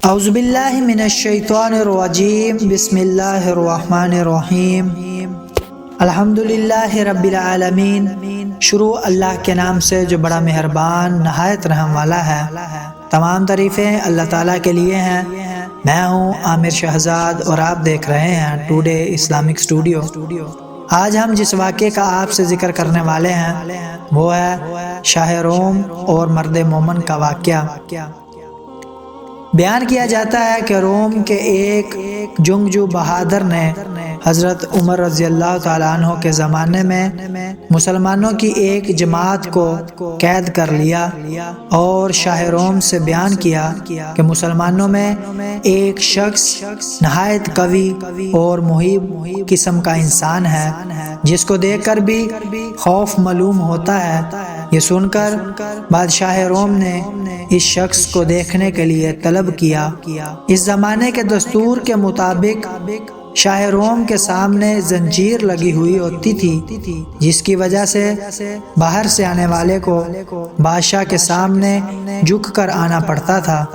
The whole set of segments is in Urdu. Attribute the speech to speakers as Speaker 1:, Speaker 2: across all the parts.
Speaker 1: اعوذ باللہ من الشیطان الرجیم بسم اللہ الرحمن الرحیم الحمدللہ رب العالمین۔ شروع اللہ کے نام سے جو بڑا مہربان نہایت رحم والا ہے۔ تمام تعریفیں اللہ تعالیٰ کے لیے ہیں۔ میں ہوں عامر شہزاد اور آپ دیکھ رہے ہیں ٹوڈے اسلامک اسٹوڈیو۔ آج ہم جس واقعے کا آپ سے ذکر کرنے والے ہیں وہ ہے شاہ روم اور مرد مومن کا واقعہ۔ بیان کیا جاتا ہے کہ روم کے ایک جنگجو بہادر نے حضرت عمر رضی اللہ تعالیٰ عنہ کے زمانے میں مسلمانوں کی ایک جماعت کو قید کر لیا اور شاہ روم سے بیان کیا کہ مسلمانوں میں ایک شخص نہایت قوی اور محب قسم کا انسان ہے جس کو دیکھ کر بھی خوف معلوم ہوتا ہے۔ یہ سن کر بادشاہ روم نے اس شخص کو دیکھنے کے لیے طلب کیا۔ اس زمانے کے دستور کے مطابق شاہ روم کے سامنے زنجیر لگی ہوئی ہوتی تھی جس کی وجہ سے باہر سے آنے والے کو بادشاہ کے سامنے جھک کر آنا پڑتا تھا۔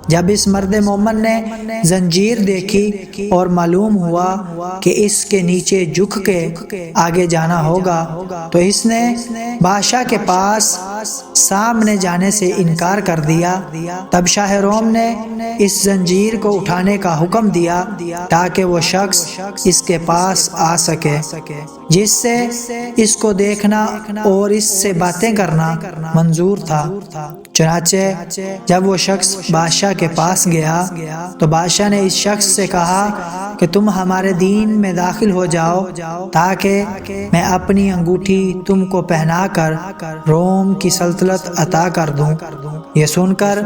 Speaker 1: جب اس مرد مومن نے زنجیر دیکھی اور معلوم ہوا کہ اس کے نیچے جھک کے آگے جانا ہوگا تو اس نے بادشاہ کے پاس سامنے جانے سے انکار کر دیا۔ تب شاہ روم نے اس زنجیر کو اٹھانے کا حکم دیا تاکہ وہ شخص اس کے پاس آ سکے جس سے اس کو دیکھنا اور اس سے باتیں کرنا منظور تھا۔ چنانچہ جب وہ شخص بادشاہ کے پاس گیا تو بادشاہ نے اس شخص سے کہا کہ تم ہمارے دین میں داخل ہو جاؤ تاکہ میں اپنی انگوٹھی تم کو پہنا کر روم کی سلطنت عطا کر دوں۔ یہ سن کر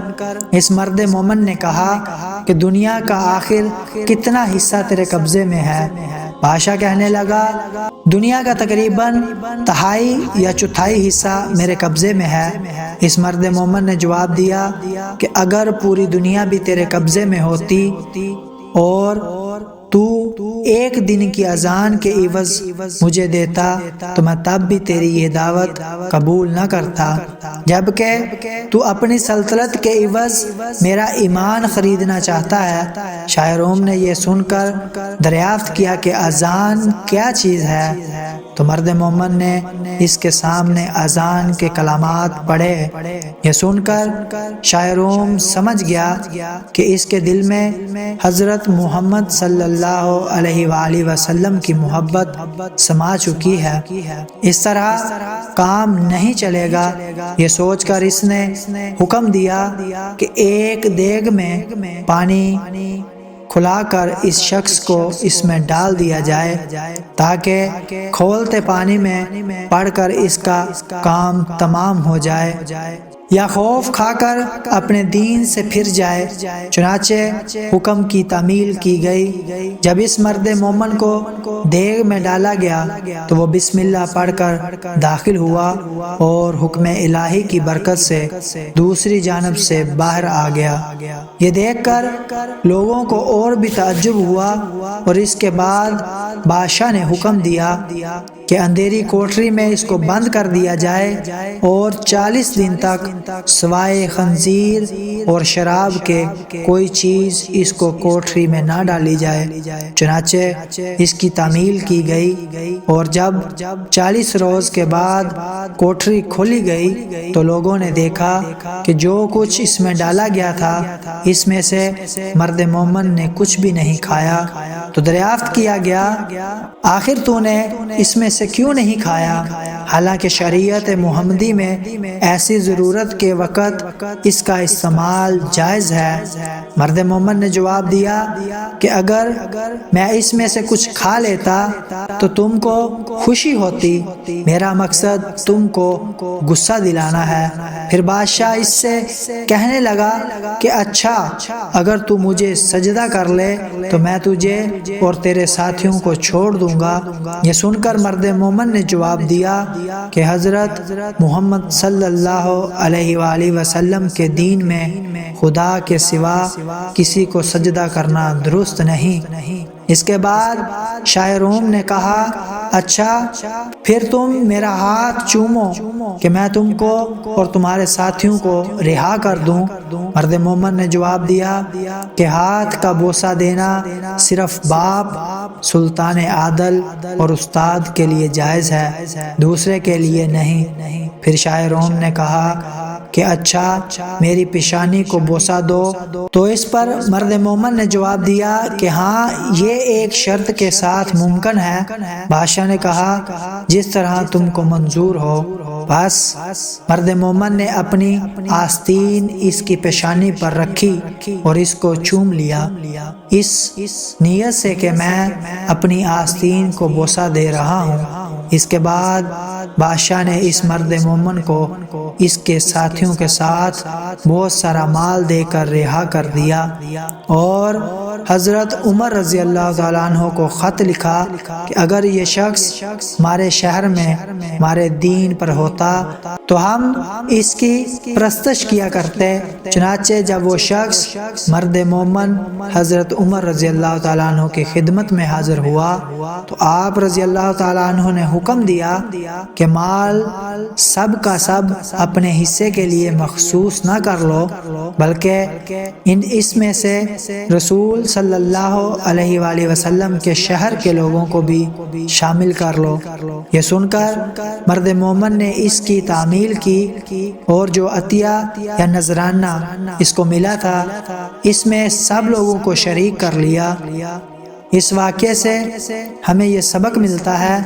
Speaker 1: اس مرد مومن نے کہا کہ دنیا کا آخر کتنا حصہ تیرے قبضے میں ہے؟ بادشاہ کہنے لگا دنیا کا تقریباً تہائی یا چوتھائی حصہ میرے قبضے میں ہے۔ اس مرد مومن نے جواب دیا کہ اگر پوری دنیا بھی تیرے قبضے میں ہوتی اور تو ایک دن کی اذان کے عوض مجھے دیتا تو میں تب بھی تیری یہ دعوت قبول نہ کرتا، جبکہ تو اپنی سلطنت کے عوض میرا ایمان خریدنا چاہتا ہے۔ شاہ روم نے یہ سن کر دریافت کیا کہ اذان کیا چیز ہے تو مرد مومن نے اس کے سامنے اذان کے کلمات پڑھے۔ یہ سن کر شاہ روم سمجھ گیا کہ اس کے دل میں حضرت محمد صلی اللہ علیہ وآلہ وسلم کی محبت سما چکی ہے، اس طرح کام نہیں چلے گا۔ یہ سوچ کر اس نے حکم دیا کہ ایک دیگ میں پانی کھلا کر اس شخص کو اس میں ڈال دیا جائے تاکہ کھولتے پانی میں پڑھ کر اس کا کام تمام ہو جائے یا خوف کھا کر اپنے دین سے پھر جائے۔ چنانچہ حکم کی تعمیل کی گئی۔ جب اس مرد مومن کو دیگ میں ڈالا گیا تو وہ بسم اللہ پڑھ کر داخل ہوا اور حکم الہی کی برکت سے دوسری جانب سے باہر آ گیا۔ یہ دیکھ کر لوگوں کو اور بھی تعجب ہوا اور اس کے بعد بادشاہ نے حکم دیا کہ اندھیری کوٹری میں اس کو بند کر دیا جائے اور 40 دن تک سوائے خنزیر اور شراب کے کوئی چیز اس کو کوٹری میں نہ ڈالی جائے۔ چنانچہ اس کی تعمیل کی گئی اور جب 40 روز کے بعد کوٹری کھولی گئی تو لوگوں نے دیکھا کہ جو کچھ اس میں ڈالا گیا تھا اس میں سے مرد مومن نے کچھ بھی نہیں کھایا۔ تو دریافت کیا گیا آخر تو نے اس میں سے کیوں نہیں کھایا؟ حالانکہ شریعت محمدی میں ایسی ضرورت کے وقت اس کا استعمال جائز ہے۔ مرد مومن نے جواب دیا کہ اگر میں اس میں سے کچھ کھا لیتا تو تم کو خوشی ہوتی، میرا مقصد تم کو غصہ دلانا ہے۔ پھر بادشاہ اس سے کہنے لگا کہ اچھا اگر تو مجھے سجدہ کر لے تو میں تجھے اور تیرے ساتھیوں کو چھوڑ دوں گا۔ یہ سن کر مرد مومن نے جواب دیا کہ حضرت محمد صلی اللہ علیہ وآلہ وسلم کے دین میں خدا کے سوا کسی کو سجدہ کرنا درست نہیں۔ اس کے بعد شاہ روم نے کہا اچھا پھر تم میرا ہاتھ چومو کہ میں تم کو اور تمہارے ساتھیوں کو رہا کر دوں۔ مرد مومن نے جواب دیا کہ ہاتھ کا بوسہ دینا صرف باپ، سلطان عادل اور استاد کے لیے جائز ہے، دوسرے کے لیے نہیں۔ پھر شاہ روم نے کہا کہ اچھا میری پیشانی کو بوسہ دو، تو اس پر مرد مومن نے جواب دیا کہ ہاں یہ ایک شرط کے ساتھ ممکن ہے۔ بادشاہ نے کہا جس طرح تم کو منظور ہو۔ بس مرد مومن نے اپنی آستین اس کی پیشانی پر رکھی اور اس کو چوم لیا، اس نیت سے کہ میں اپنی آستین کو بوسہ دے رہا ہوں۔ اس کے بعد بادشاہ نے اس مرد مومن کو اس کے ساتھیوں کے ساتھ بہت سارا مال دے کر رہا کر دیا، اور حضرت عمر رضی اللہ تعالیٰ عنہ کو خط لکھا کہ اگر یہ شخص ہمارے شہر میں ہمارے دین پر ہوتا تو ہم اس کی پرستش کیا کرتے۔ چنانچہ جب وہ شخص مرد مومن حضرت عمر رضی اللہ تعالیٰ عنہ کی خدمت میں حاضر ہوا تو آپ رضی اللہ تعالیٰ عنہ نے حکم دیا کہ مال سب کا سب اپنے حصے کے لیے مخصوص نہ کر لو، بلکہ اس میں سے رسول صلی اللہ علیہ وآلہ وسلم کے شہر کے لوگوں کو بھی شامل کر لو۔ یہ سن کر مرد مومن نے اس کی تعمیل کی، اور جو عطیہ یا نذرانہ اس کو ملا تھا اس میں سب لوگوں کو شریک کر لیا۔ اس واقعے سے ہمیں یہ سبق ملتا ہے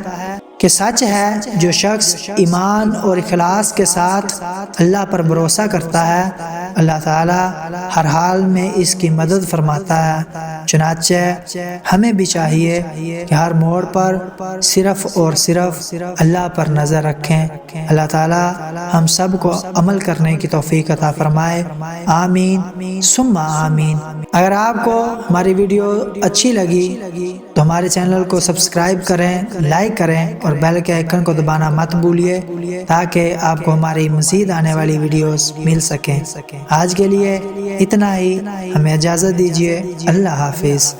Speaker 1: کہ سچ ہے جو شخص ایمان اور اخلاص کے ساتھ اللہ پر بھروسہ کرتا ہے، اللہ تعالیٰ ہر حال میں اس کی مدد فرماتا ہے۔ چنانچہ ہمیں بھی چاہیے کہ ہر موڑ پر صرف اور صرف اللہ پر نظر رکھیں۔ اللہ تعالیٰ ہم سب کو عمل کرنے کی توفیق عطا فرمائے، آمین ثم آمین۔ اگر آپ کو ہماری ویڈیو اچھی لگی تو ہمارے چینل کو سبسکرائب کریں، لائک کریں اور بیل کے آئیکن کو دبانا مت بھولیے تاکہ آپ کو ہماری مزید آنے والی ویڈیوز مل سکیں۔ آج کے لیے اتنا ہی، ہمیں اجازت دیجیے، اللہ حافظ۔